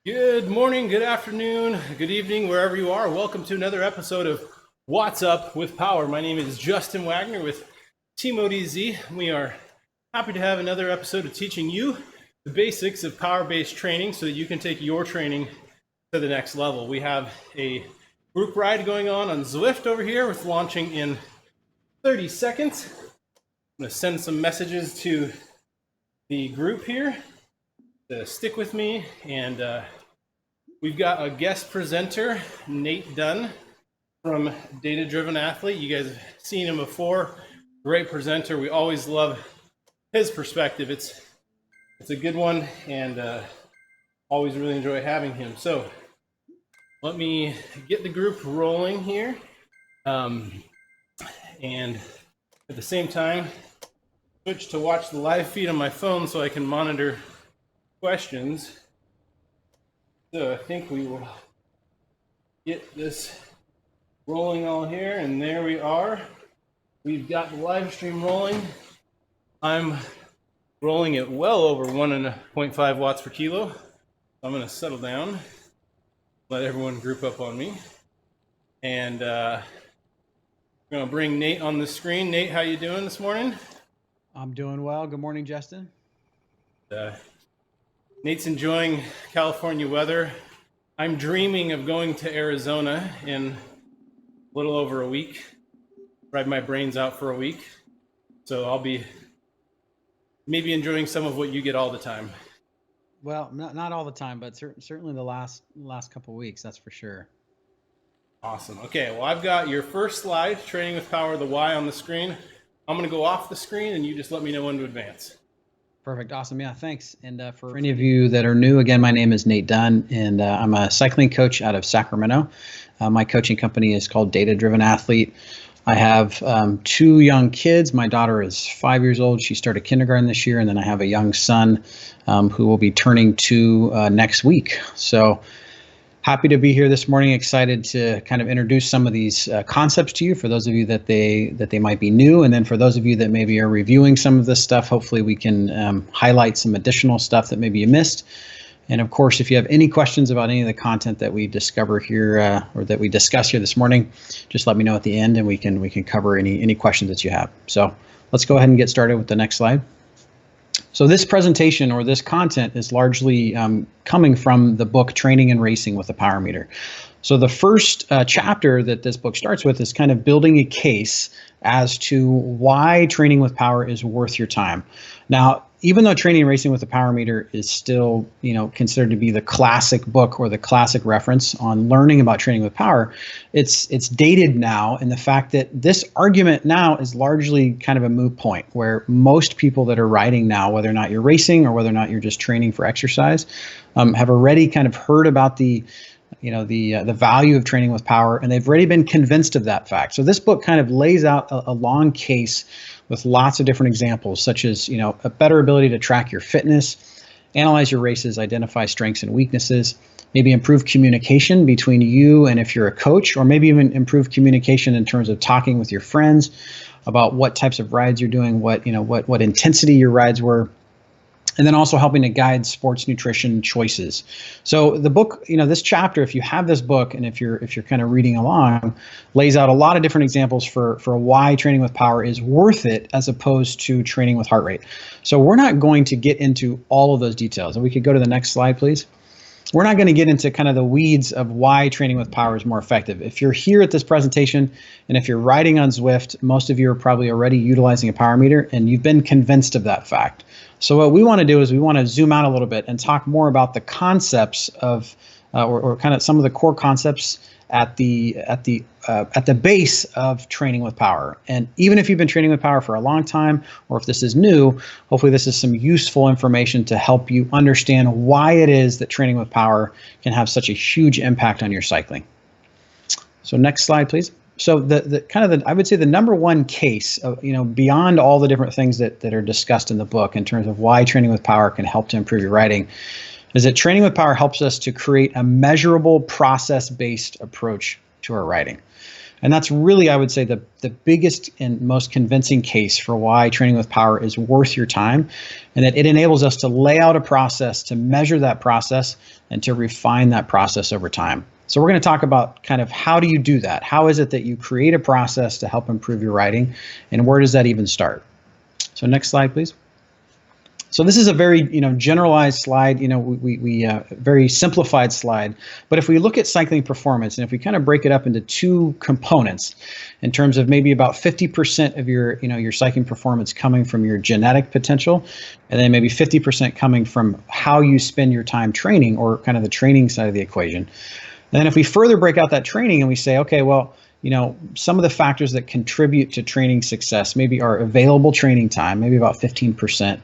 Good morning, good afternoon, good evening, wherever you are. Welcome to another episode of What's Up with Power. My name is Justin Wagner with Team ODZ. We are happy to have another episode of teaching you the basics of power-based training so that you can take your training to the next level. We have a group ride going on Zwift over here with launching in 30 seconds. I'm going to send some messages to the group here to stick with me, and we've got a guest presenter, Nate Dunn from Data Driven Athlete. You guys have seen him before. Great presenter. We always love his perspective. It's a good one, and always really enjoy having him. So let me get the group rolling here, and at the same time, switch to watch the live feed on my phone so I can monitor questions. So I think we will get this rolling all here, and there we are. We've got the live stream rolling. I'm rolling at well over 1.5 watts per kilo. I'm going to settle down, let everyone group up on me, and I'm going to bring Nate on the screen. Nate, how you doing this morning? I'm doing well. Good morning, Justin. Nate's enjoying California weather. I'm dreaming of going to Arizona in a little over a week, ride my brains out for a week. So I'll be maybe enjoying some of what you get all the time. Well, not all the time, but certainly the last couple of weeks, that's for sure. Awesome. Okay, well, I've got your first slide, Training with Power, the why on the screen. I'm going to go off the screen, and you just let me know when to advance. Perfect. Awesome. Yeah, thanks. And for any of you that are new, again, my name is Nate Dunn, and I'm a cycling coach out of Sacramento. My coaching company is called Data Driven Athlete. I have two young kids. My daughter is 5 years old. She started kindergarten this year, and then I have a young son who will be turning 2 next week. So happy to be here this morning. Excited to kind of introduce some of these concepts to you for those of you that they might be new, and then for those of you that maybe are reviewing some of this stuff, hopefully we can highlight some additional stuff that maybe you missed. And of course, if you have any questions about any of the content that we discover here or that we discuss here this morning, just let me know at the end, and we can cover any questions that you have. So let's go ahead and get started with the next slide. So this presentation or this content is largely coming from the book Training and Racing with a Power Meter. So the first chapter that this book starts with is kind of building a case as to why training with power is worth your time. Now, even though Training and Racing with a Power Meter is still, considered to be the classic book or the classic reference on learning about training with power, it's dated now, and the fact that this argument now is largely kind of a moot point, where most people that are riding now, whether or not you're racing or whether or not you're just training for exercise, have already kind of heard about the value of training with power, and they've already been convinced of that fact. So this book kind of lays out a long case with lots of different examples, such as, a better ability to track your fitness, analyze your races, identify strengths and weaknesses, maybe improve communication between you and if you're a coach, or maybe even improve communication in terms of talking with your friends about what types of rides you're doing, what intensity your rides were, and then also helping to guide sports nutrition choices. So the book, this chapter, if you have this book and if you're kind of reading along, lays out a lot of different examples for why training with power is worth it as opposed to training with heart rate. So we're not going to get into all of those details. And we could go to the next slide, please. We're not going to get into kind of the weeds of why training with power is more effective. If you're here at this presentation and if you're riding on Zwift, most of you are probably already utilizing a power meter and you've been convinced of that fact. So what we want to do is we want to zoom out a little bit and talk more about the concepts of, or kind of some of the core concepts at the base of training with power. And even if you've been training with power for a long time, or if this is new, hopefully this is some useful information to help you understand why it is that training with power can have such a huge impact on your cycling. So next slide, please. So I would say the number one case of, beyond all the different things that are discussed in the book in terms of why training with power can help to improve your riding, is that training with power helps us to create a measurable process-based approach to our riding. And that's really, I would say, the biggest and most convincing case for why training with power is worth your time, and that it enables us to lay out a process, to measure that process, and to refine that process over time. So we're going to talk about kind of how do you do that? How is it that you create a process to help improve your writing, and where does that even start? So next slide, please. So this is a very, generalized slide, very simplified slide. But if we look at cycling performance, and if we kind of break it up into two components, in terms of maybe about 50% of your cycling performance coming from your genetic potential, and then maybe 50% coming from how you spend your time training, or kind of the training side of the equation. And then if we further break out that training and we say, okay, well, some of the factors that contribute to training success maybe are available training time, maybe about 15%,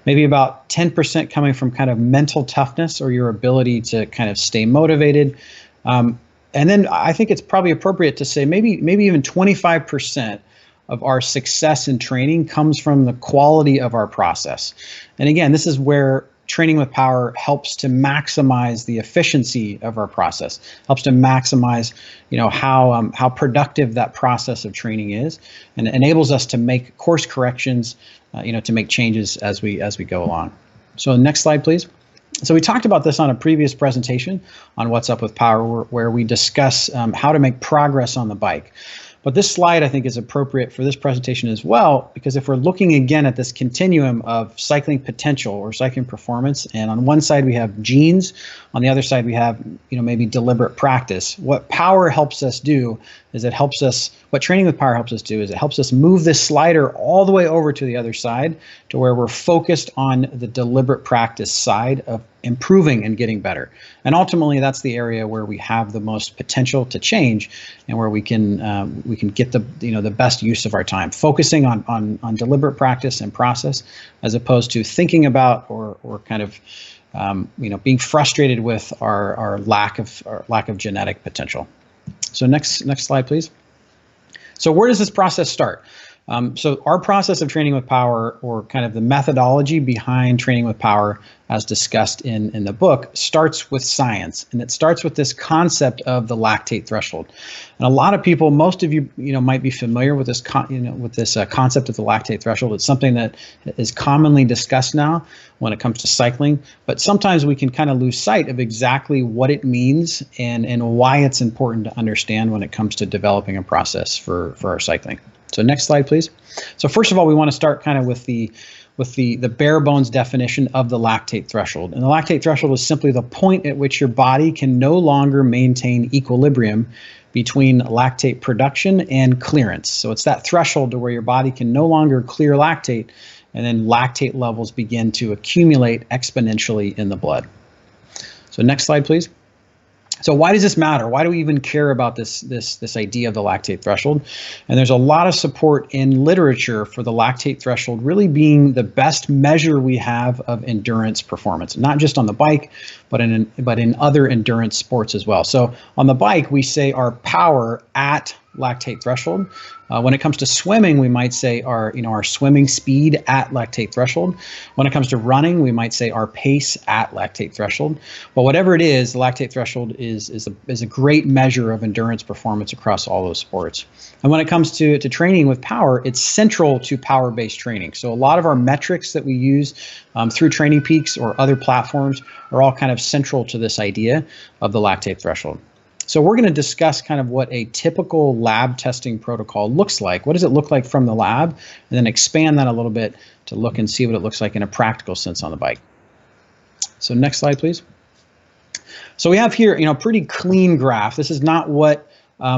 maybe about 10% coming from kind of mental toughness or your ability to kind of stay motivated. And then I think it's probably appropriate to say maybe even 25% of our success in training comes from the quality of our process. And again, this is where training with power helps to maximize the efficiency of our process, helps to maximize, how productive that process of training is, and it enables us to make course corrections, to make changes as we go along. So next slide, please. So we talked about this on a previous presentation on What's Up with Power, where we discuss how to make progress on the bike. But this slide, I think, is appropriate for this presentation as well, because if we're looking again at this continuum of cycling potential or cycling performance, and on one side we have genes, on the other side we have, maybe deliberate practice. What power helps us do is what training with power helps us do is it helps us move this slider all the way over to the other side, to where we're focused on the deliberate practice side of improving and getting better. And ultimately, that's the area where we have the most potential to change, and where we can get the best use of our time, focusing on deliberate practice and process, as opposed to thinking about or kind of being frustrated with our lack of genetic potential. So next slide, please. So where does this process start? So our process of training with power, or kind of the methodology behind training with power, as discussed in the book, starts with science, and it starts with this concept of the lactate threshold. And a lot of people, most of you, might be familiar with this, concept of the lactate threshold. It's something that is commonly discussed now when it comes to cycling, but sometimes we can kind of lose sight of exactly what it means and why it's important to understand when it comes to developing a process for our cycling. So next slide, please. So first of all, we want to start kind of with the bare bones definition of the lactate threshold. And the lactate threshold is simply the point at which your body can no longer maintain equilibrium between lactate production and clearance. So it's that threshold to where your body can no longer clear lactate, and then lactate levels begin to accumulate exponentially in the blood. So next slide, please. So why does this matter? Why do we even care about this idea of the lactate threshold? And there's a lot of support in literature for the lactate threshold really being the best measure we have of endurance performance, not just on the bike, but in other endurance sports as well. So on the bike, we say our power at lactate threshold. When it comes to swimming, we might say our swimming speed at lactate threshold. When it comes to running, we might say our pace at lactate threshold. But whatever it is, the lactate threshold is a great measure of endurance performance across all those sports. And when it comes to training with power, it's central to power-based training. So a lot of our metrics that we use through Training Peaks or other platforms are all kind of central to this idea of the lactate threshold. So we're going to discuss kind of what a typical lab testing protocol looks like. What does it look like from the lab? And then expand that a little bit to look and see what it looks like in a practical sense on the bike. So next slide, please. So we have here, pretty clean graph. This is not what a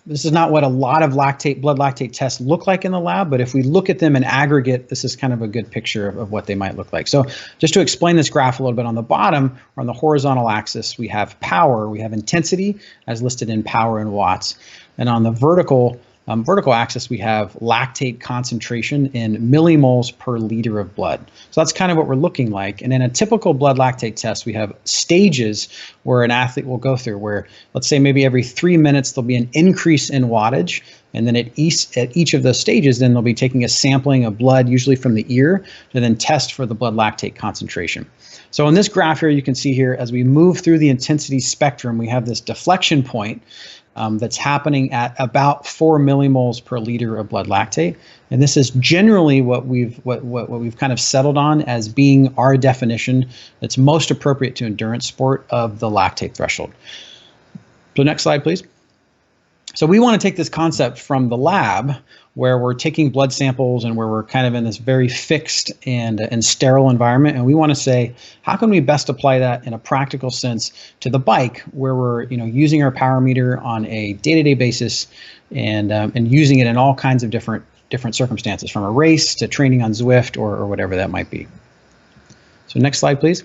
lot of blood lactate tests look like in the lab, but if we look at them in aggregate, this is kind of a good picture of what they might look like. So just to explain this graph a little bit, on the bottom, or on the horizontal axis, we have power, we have intensity as listed in power in watts. And on the vertical axis, we have lactate concentration in millimoles per liter of blood. So that's kind of what we're looking like. And in a typical blood lactate test, we have stages where an athlete will go through, where let's say maybe every 3 minutes there'll be an increase in wattage. And then at each of those stages, then they'll be taking a sampling of blood, usually from the ear, to then test for the blood lactate concentration. So in this graph here, you can see here, as we move through the intensity spectrum, we have this deflection point that's happening at about 4 millimoles per liter of blood lactate. And this is generally what we've kind of settled on as being our definition that's most appropriate to endurance sport of the lactate threshold. So next slide, please. So we want to take this concept from the lab, where we're taking blood samples and where we're kind of in this very fixed and sterile environment, and we want to say, how can we best apply that in a practical sense to the bike, where we're using our power meter on a day-to-day basis and using it in all kinds of different circumstances, from a race to training on Zwift or whatever that might be. So next slide, please.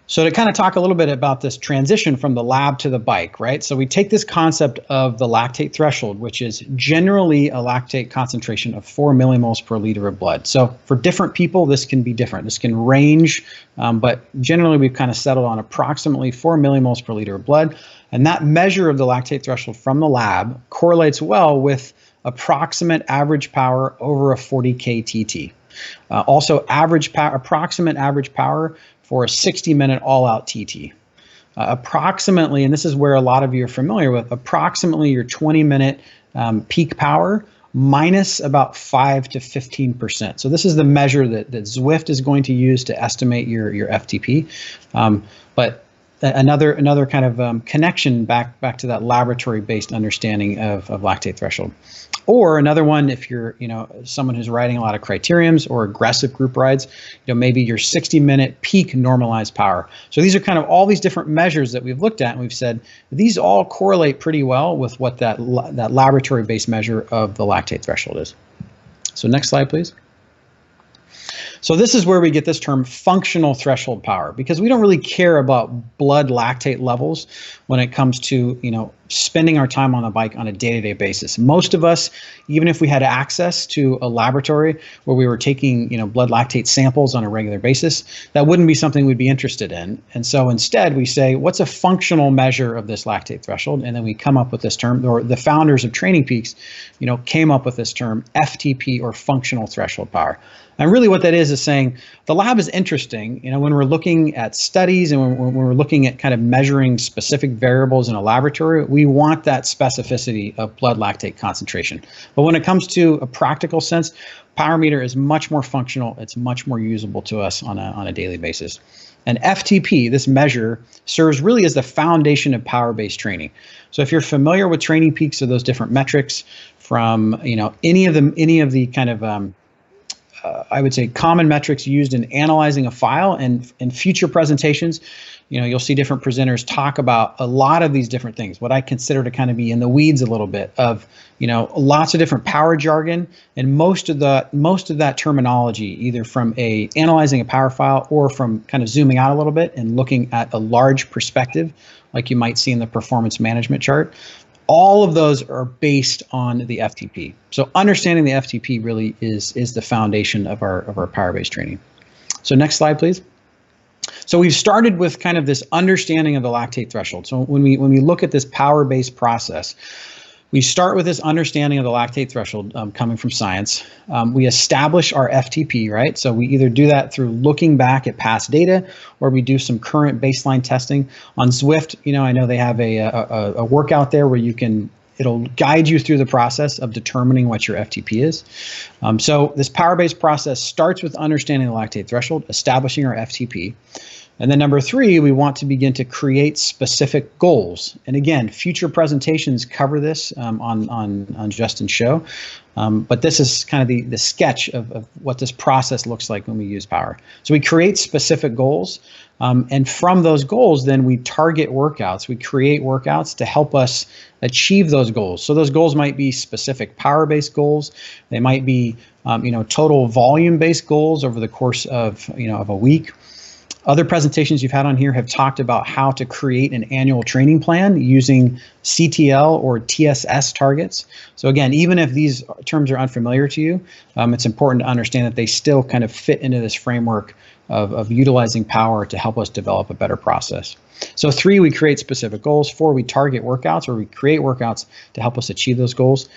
So to kind of talk a little bit about this transition from the lab to the bike, right? So we take this concept of the lactate threshold, which is generally a lactate concentration of 4 millimoles per liter of blood. So for different people, this can be different. This can range, but generally we've kind of settled on approximately 4 millimoles per liter of blood. And that measure of the lactate threshold from the lab correlates well with approximate average power over a 40K TT. Also approximate average power for a 60-minute all-out TT. Approximately, and this is where a lot of you are familiar with, approximately your 20-minute peak power minus about 5 to 15%. So this is the measure that Zwift is going to use to estimate your FTP. But another kind of connection back to that laboratory-based understanding of lactate threshold. Or another one, if you're someone who's riding a lot of criteriums or aggressive group rides, maybe your 60-minute peak normalized power. So these are kind of all these different measures that we've looked at, and we've said these all correlate pretty well with what that laboratory-based measure of the lactate threshold is. So next slide, please. So this is where we get this term functional threshold power, because we don't really care about blood lactate levels when it comes to, spending our time on the bike on a day-to-day basis. Most of us, even if we had access to a laboratory where we were taking, blood lactate samples on a regular basis, that wouldn't be something we'd be interested in. And so instead we say, what's a functional measure of this lactate threshold? And then we come up with this term, or the founders of Training Peaks, came up with this term FTP, or functional threshold power. And really what that is saying the lab is interesting, when we're looking at studies and when we're looking at kind of measuring specific variables in a laboratory, we want that specificity of blood lactate concentration. But when it comes to a practical sense, power meter is much more functional. It's much more usable to us on a daily basis. And FTP, this measure, serves really as the foundation of power-based training. So if you're familiar with Training Peaks or those different metrics from, any of the kind of I would say common metrics used in analyzing a file, and in future presentations, you'll see different presenters talk about a lot of these different things, what I consider to kind of be in the weeds a little bit of, lots of different power jargon, and most of that terminology, either from analyzing a power file or from kind of zooming out a little bit and looking at a large perspective, like you might see in the performance management chart. All of those are based on the FTP. So understanding the FTP really is the foundation of our power-based training. So next slide, please. So we've started with kind of this understanding of the lactate threshold. So when we look at this power-based process, we start with this understanding of the lactate threshold coming from science. We establish our FTP, right? So we either do that through looking back at past data, or we do some current baseline testing. On Zwift, I know they have a workout there where it'll guide you through the process of determining what your FTP is. So this power-based process starts with understanding the lactate threshold, establishing our FTP. And then number 3, we want to begin to create specific goals. And again, future presentations cover this on Justin's show. But this is kind of the sketch of what this process looks like when we use power. So we create specific goals. And from those goals, then we target workouts. We create workouts to help us achieve those goals. So those goals might be specific power-based goals. They might be, total volume-based goals over the course of a week. Other presentations you've had on here have talked about how to create an annual training plan using CTL or TSS targets. So again, even if these terms are unfamiliar to you, it's important to understand that they still kind of fit into this framework of utilizing power to help us develop a better process. So 3, we create specific goals. 4, we target workouts, or we create workouts to help us achieve those goals.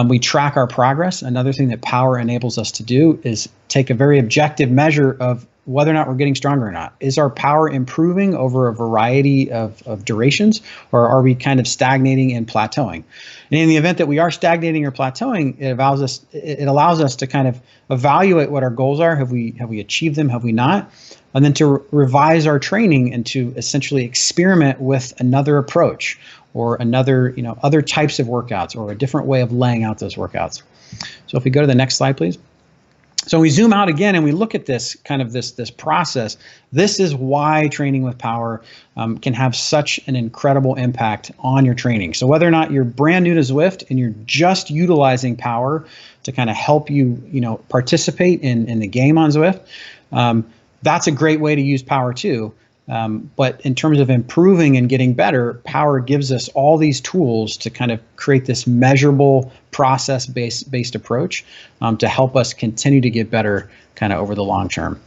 We track our progress. Another thing that power enables us to do is take a very objective measure of whether or not we're getting stronger or not. Is our power improving over a variety of durations, or are we kind of stagnating and plateauing? And in the event that we are stagnating or plateauing, it allows us to kind of evaluate what our goals are. Have we achieved them? Have we not? And then to revise our training and to essentially experiment with another approach or another, other types of workouts or a different way of laying out those workouts. So if we go to the next slide, please. So we zoom out again and we look at this kind of this process. This is why training with power can have such an incredible impact on your training. So whether or not you're brand new to Zwift and you're just utilizing power to kind of help you, participate in the game on Zwift, that's a great way to use power too. But in terms of improving and getting better, power gives us all these tools to kind of create this measurable process-based approach to help us continue to get better kind of over the long term.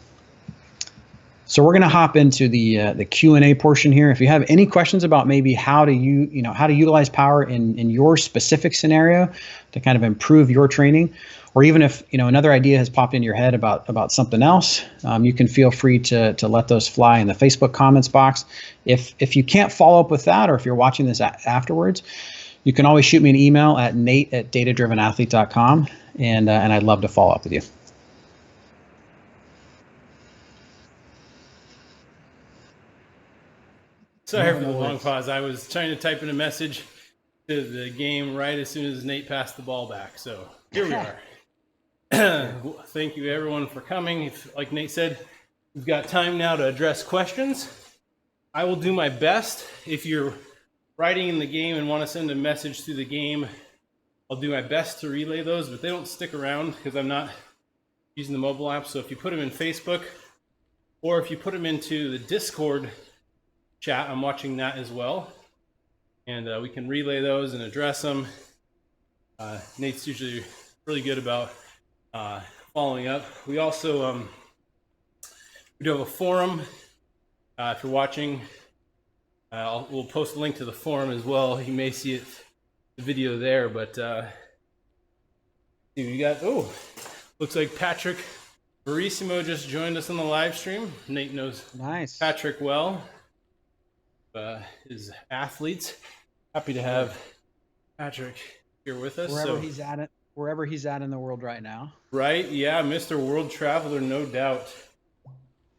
So we're going to hop into the Q&A portion here. If you have any questions about maybe how to utilize power in your specific scenario to kind of improve your training, or even if another idea has popped into your head about something else, you can feel free to let those fly in the Facebook comments box. If you can't follow up with that, or if you're watching this afterwards, you can always shoot me an email at nate@datadrivenathlete.com, and I'd love to follow up with you. Sorry for the long pause. I was trying to type in a message to the game right as soon as Nate passed the ball back. So here we are. Thank you everyone for coming. Like Nate said, we've got time now to address questions. I will do my best. If you're writing in the game and want to send a message through the game, I'll do my best to relay those, but they don't stick around because I'm not using the mobile app. So if you put them in Facebook, or if you put them into the Discord chat, I'm watching that as well, and we can relay those and address them. Nate's usually really good about following up. We also we do have a forum. If you're watching, we'll post a link to the forum as well. You may see it, the video there, but we got, looks like Patrick Verissimo just joined us on the live stream. Nate knows Patrick well. His athletes. Happy to have Patrick here with us. Wherever he's at in the world right now. Right, yeah, Mr. World Traveler, no doubt.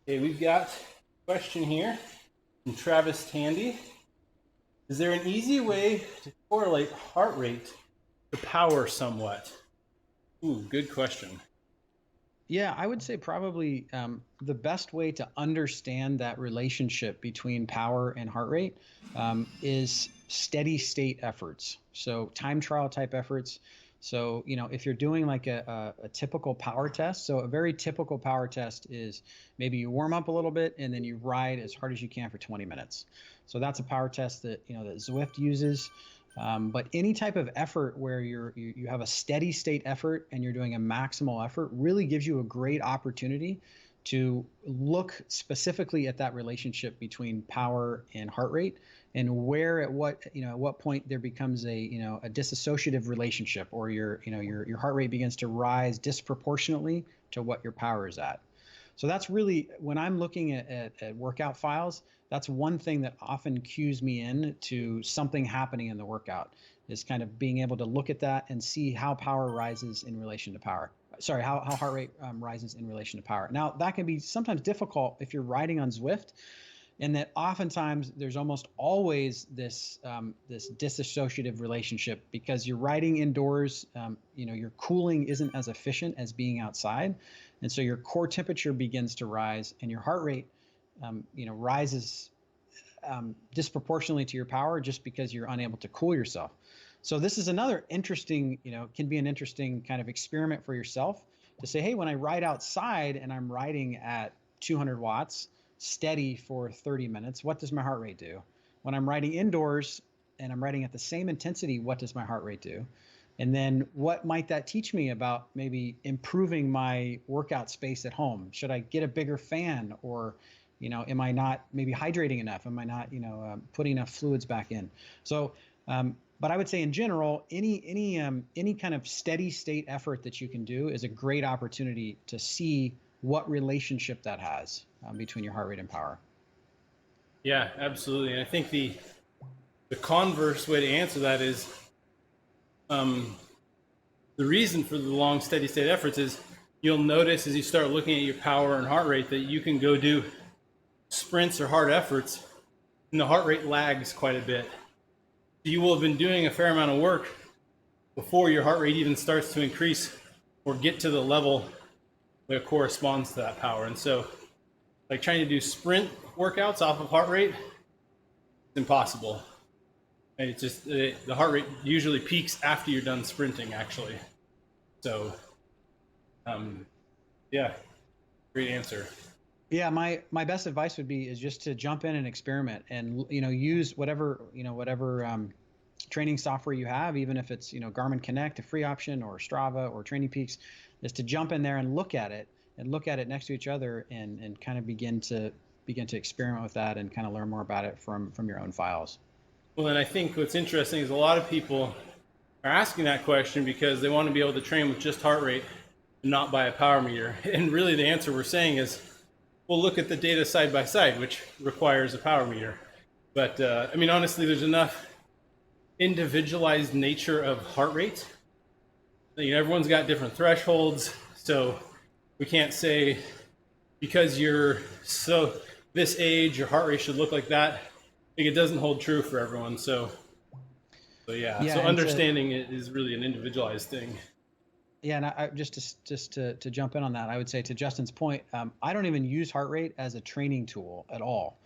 Okay, we've got a question here from Travis Tandy. Is there an easy way to correlate heart rate to power somewhat? Ooh, good question. Yeah, I would say probably the best way to understand that relationship between power and heart rate is steady state efforts. So time trial type efforts. So, if you're doing like a typical power test, so a very typical power test is maybe you warm up a little bit and then you ride as hard as you can for 20 minutes. So that's a power test that, that Zwift uses. But any type of effort where you have a steady state effort and you're doing a maximal effort really gives you a great opportunity to look specifically at that relationship between power and heart rate, and where at what point there becomes a dissociative relationship, or your heart rate begins to rise disproportionately to what your power is at. So that's really, when I'm looking at workout files, that's one thing that often cues me in to something happening in the workout, is kind of being able to look at that and see how power rises in relation to power. Sorry, how heart rate rises in relation to power. Now, that can be sometimes difficult if you're riding on Zwift, and that oftentimes there's almost always this dissociative relationship, because you're riding indoors. Your cooling isn't as efficient as being outside, and so your core temperature begins to rise, and your heart rate rises disproportionately to your power, just because you're unable to cool yourself. So this is another interesting, can be an interesting kind of experiment for yourself to say, hey, when I ride outside and I'm riding at 200 watts steady for 30 minutes, what does my heart rate do? When I'm riding indoors and I'm riding at the same intensity, what does my heart rate do? And then what might that teach me about maybe improving my workout space at home? Should I get a bigger fan, or am I not maybe hydrating enough? Am I not putting enough fluids back in? So but I would say in general, any kind of steady state effort that you can do is a great opportunity to see what relationship that has between your heart rate and power. Yeah, absolutely. And I think the converse way to answer that is the reason for the long steady state efforts is you'll notice as you start looking at your power and heart rate that you can go do sprints or hard efforts and the heart rate lags quite a bit. You will have been doing a fair amount of work before your heart rate even starts to increase or get to the level that corresponds to that power. And so, like trying to do sprint workouts off of heart rate, it's impossible. And it's just the heart rate usually peaks after you're done sprinting, actually. So, yeah, great answer. Yeah, my best advice would be is just to jump in and experiment, and use whatever training software you have, even if it's Garmin Connect, a free option, or Strava or Training Peaks, is to jump in there and look at it next to each other, and kind of begin to experiment with that and kind of learn more about it from your own files. Well, and I think what's interesting is a lot of people are asking that question because they want to be able to train with just heart rate and not by a power meter. And really the answer we're saying is, well, look at the data side by side, which requires a power meter. But I mean, honestly, there's enough individualized nature of heart rate. Everyone's got different thresholds. So we can't say because you're this age, your heart rate should look like that. I think it doesn't hold true for everyone. So yeah. So understanding it is really an individualized thing. Yeah, and I just to jump in on that, I would say to Justin's point, I don't even use heart rate as a training tool at all.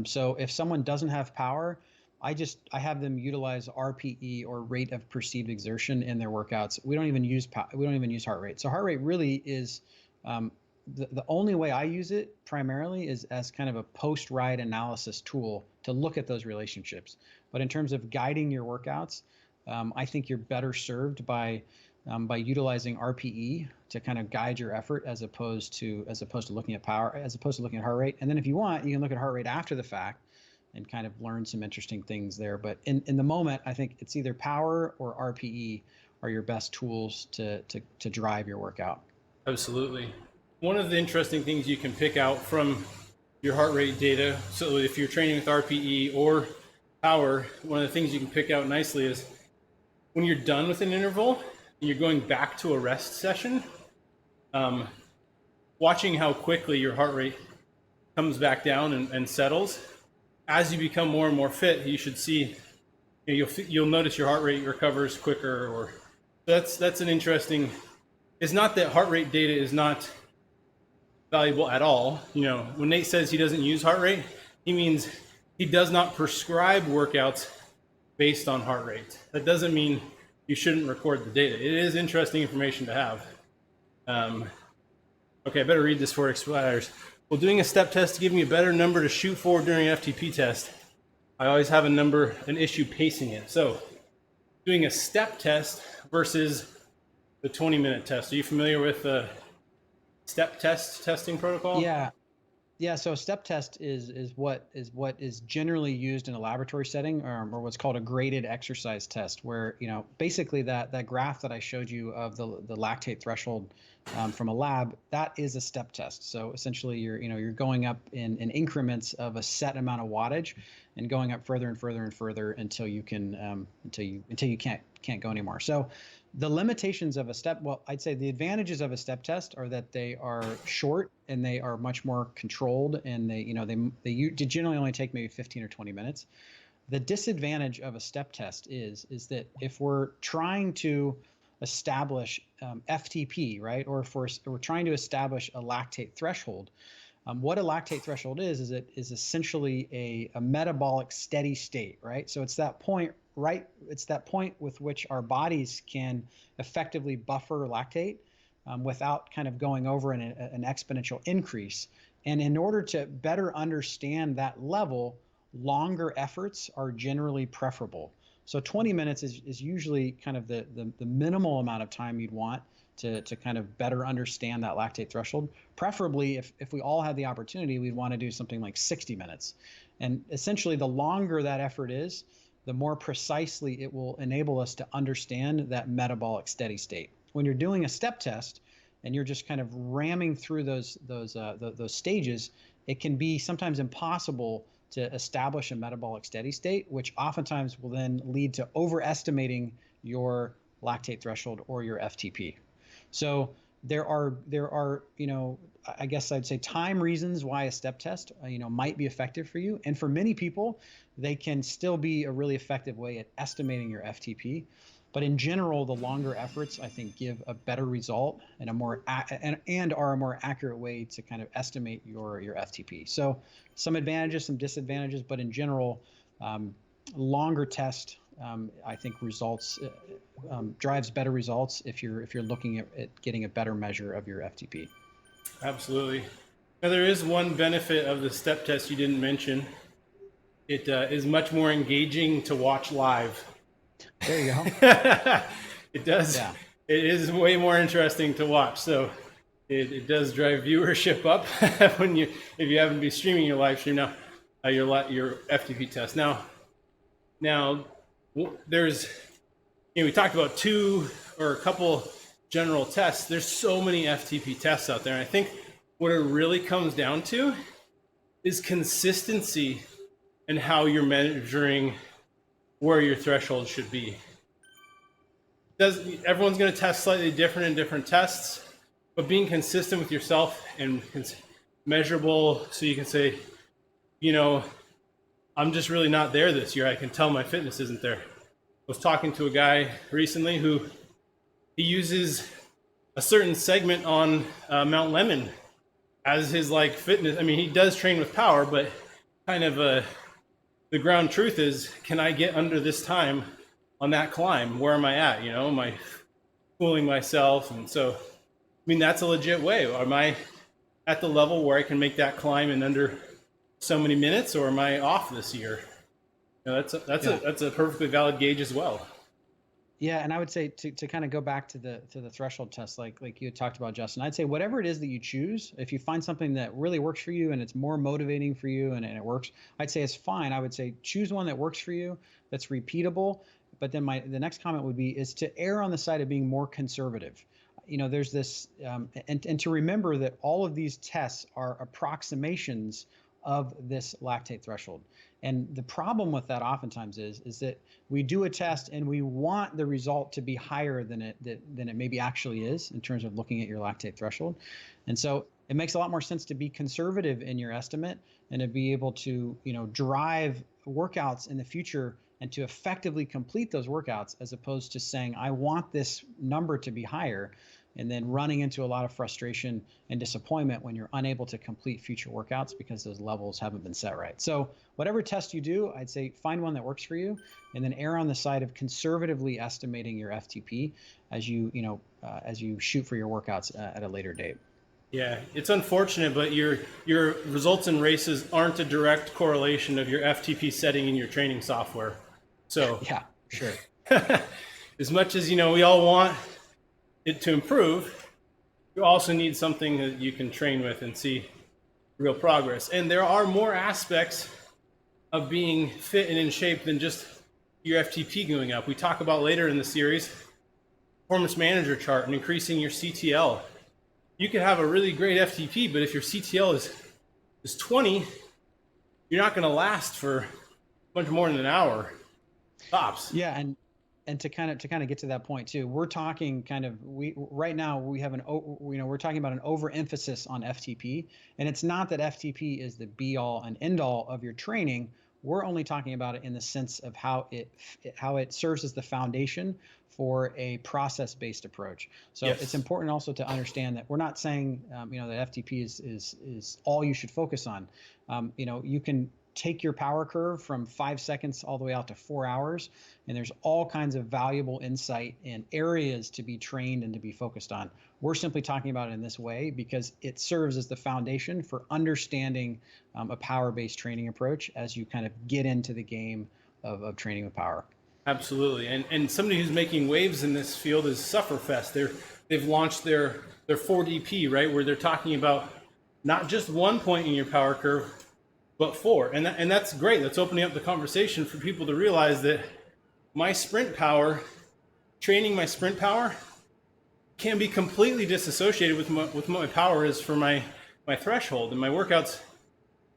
So if someone doesn't have power, I have them utilize RPE, or rate of perceived exertion, in their workouts. We don't even use heart rate. So heart rate really is the only way I use it primarily is as kind of a post-ride analysis tool to look at those relationships. But in terms of guiding your workouts, I think you're better served by utilizing RPE to kind of guide your effort, as opposed to looking at power, as opposed to looking at heart rate. And then if you want, you can look at heart rate after the fact and kind of learn some interesting things there. But in the moment, I think it's either power or RPE are your best tools to drive your workout. Absolutely. One of the interesting things you can pick out from your heart rate data, so if you're training with RPE or power, one of the things you can pick out nicely is when you're done with an interval and you're going back to a rest session, watching how quickly your heart rate comes back down and settles. As you become more and more fit, you should see, you'll notice your heart rate recovers quicker. Or that's an interesting. It's not that heart rate data is not valuable at all. When Nate says he doesn't use heart rate, he means he does not prescribe workouts based on heart rate. That doesn't mean you shouldn't record the data. It is interesting information to have. Okay, I better read this before it expires. Will doing a step test give me a better number to shoot for during an FTP test? I always have an issue pacing it. So doing a step test versus the 20-minute test. Are you familiar with the step testing protocol? Yeah. So a step test is what is generally used in a laboratory setting, or what's called a graded exercise test, where basically that graph that I showed you of the lactate threshold from a lab, that is a step test. So essentially you're going up in increments of a set amount of wattage, and going up further and further and further until you can until you can't go anymore. So the limitations of a step, well, I'd say the advantages of a step test are that they are short and they are much more controlled, and they generally only take maybe 15 or 20 minutes. The disadvantage of a step test is that if we're trying to establish FTP, right, or if we're trying to establish a lactate threshold, what a lactate threshold is it is essentially a metabolic steady state, right? So it's that point, right? It's that point with which our bodies can effectively buffer lactate without kind of going over an exponential increase. And in order to better understand that level, longer efforts are generally preferable. So 20 minutes is usually kind of the minimal amount of time you'd want to kind of better understand that lactate threshold. Preferably, if we all had the opportunity, we'd want to do something like 60 minutes. And essentially, the longer that effort is, the more precisely it will enable us to understand that metabolic steady state. When you're doing a step test, and you're just kind of ramming through those stages, it can be sometimes impossible to establish a metabolic steady state, which oftentimes will then lead to overestimating your lactate threshold or your FTP. So there are, I guess I'd say time reasons why a step test, might be effective for you. And for many people, they can still be a really effective way at estimating your FTP. But in general, the longer efforts, I think, give a better result and and are a more accurate way to kind of estimate your FTP. So some advantages, some disadvantages, but in general, longer test, I think drives better results if you're looking at getting a better measure of your FTP. Absolutely. Now, there is one benefit of the step test you didn't mention. It is much more engaging to watch live. There you go. It does. Yeah. It is way more interesting to watch. So it does drive viewership up if you happen to be streaming your live stream now, your FTP test. Now there's, we talked about two or a couple general tests. There's so many FTP tests out there. And I think what it really comes down to is consistency and how you're measuring where your threshold should be. Everyone's going to test slightly different in different tests, but being consistent with yourself and measurable, so you can say, I'm just really not there this year. I can tell my fitness isn't there. I was talking to a guy recently who he uses a certain segment on Mount Lemmon as his fitness. I mean, he does train with power, but kind of the ground truth is, can I get under this time on that climb? Where am I at? Am I fooling myself? And so, I mean, that's a legit way. Am I at the level where I can make that climb in under so many minutes, or am I off this year? That's a perfectly valid gauge as well. Yeah, and I would say to kind of go back to the threshold test, like you had talked about, Justin, I'd say whatever it is that you choose, if you find something that really works for you and it's more motivating for you and it works, I'd say it's fine. I would say choose one that works for you, that's repeatable. But then the next comment would be is to err on the side of being more conservative. There's this, and to remember that all of these tests are approximations of this lactate threshold. And the problem with that oftentimes is that we do a test and we want the result to be higher than it maybe actually is in terms of looking at your lactate threshold. And so it makes a lot more sense to be conservative in your estimate and to be able to, drive workouts in the future and to effectively complete those workouts, as opposed to saying, I want this number to be higher, and then running into a lot of frustration and disappointment when you're unable to complete future workouts because those levels haven't been set right. So whatever test you do, I'd say find one that works for you, and then err on the side of conservatively estimating your FTP as you shoot for your workouts at a later date. Yeah, it's unfortunate, but your results in races aren't a direct correlation of your FTP setting in your training software. So yeah, sure. As much as we all want it to improve, you also need something that you can train with and see real progress. And there are more aspects of being fit and in shape than just your FTP going up. We talk about later in the series, performance manager chart and increasing your CTL. You could have a really great FTP, but if your CTL is 20, you're not going to last for much more than an hour tops. Yeah, and to kind of get to that point too, we're talking right now we're talking about an overemphasis on FTP, and it's not that FTP is the be all and end all of your training. We're only talking about it in the sense of how it serves as the foundation for a process-based approach. So yes. It's important also to understand that we're not saying that FTP is all you should focus on. You can take your power curve from 5 seconds all the way out to 4 hours, and there's all kinds of valuable insight and areas to be trained and to be focused on. We're simply talking about it in this way because it serves as the foundation for understanding a power-based training approach as you kind of get into the game of training with power. Absolutely, and somebody who's making waves in this field is Sufferfest. They've launched their 4DP, right, where they're talking about not just 1 point in your power curve, but 4, and that's great. That's opening up the conversation for people to realize that training my sprint power can be completely disassociated with what my power is for my threshold. And my workouts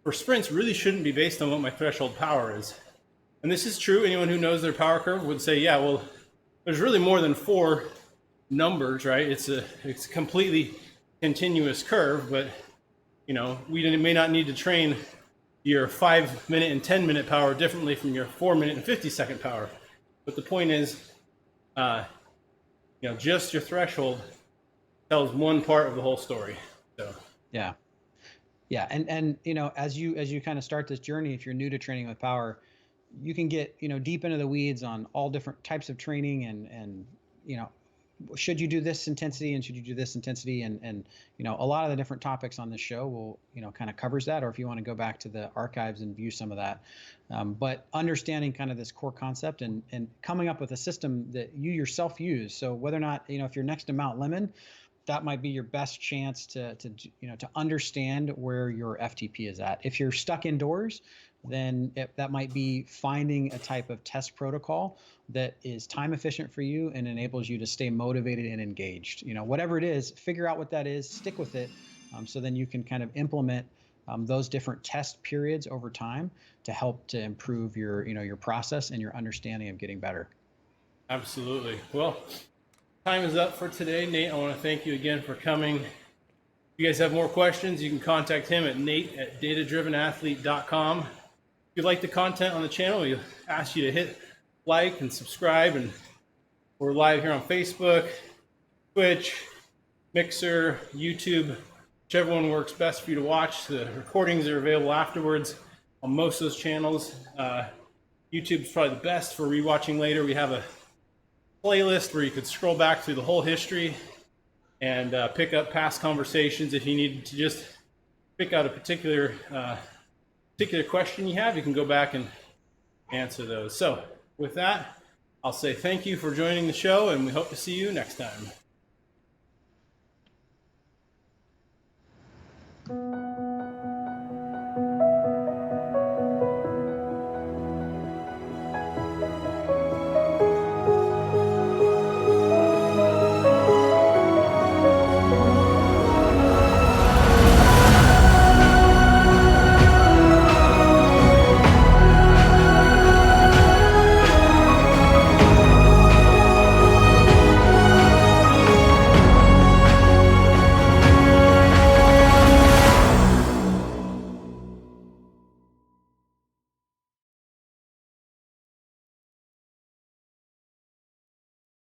for sprints really shouldn't be based on what my threshold power is. And this is true. Anyone who knows their power curve would say, yeah, well, there's really more than 4 numbers, right? It's a completely continuous curve, but we may not need to train your 5-minute and 10-minute power differently from your 4-minute and 50-second power. But the point is, just your threshold tells one part of the whole story. So yeah, and as you kind of start this journey, if you're new to training with power, you can get deep into the weeds on all different types of training, and should you do this intensity and should you do this intensity, and a lot of the different topics on this show will kind of covers that, or if you want to go back to the archives and view some of that, but understanding kind of this core concept and coming up with a system that you yourself use. So whether or not if you're next to Mount Lemon, that might be your best chance to understand where your FTP is at. If you're stuck indoors, then that might be finding a type of test protocol that is time efficient for you and enables you to stay motivated and engaged. Whatever it is, figure out what that is, stick with it, so then you can kind of implement those different test periods over time to help to improve your process and your understanding of getting better. Absolutely. Well, time is up for today. Nate, I want to thank you again for coming. If you guys have more questions, you can contact him at nate@datadrivenathlete.com. If you like the content on the channel, we ask you to hit like and subscribe. And we're live here on Facebook, Twitch, Mixer, YouTube, whichever one works best for you to watch. The recordings are available afterwards on most of those channels. YouTube's probably the best for rewatching later. We have a playlist where you could scroll back through the whole history and pick up past conversations. If you need to just pick out a particular question you have, you can go back and answer those. So with that, I'll say thank you for joining the show, and we hope to see you next time.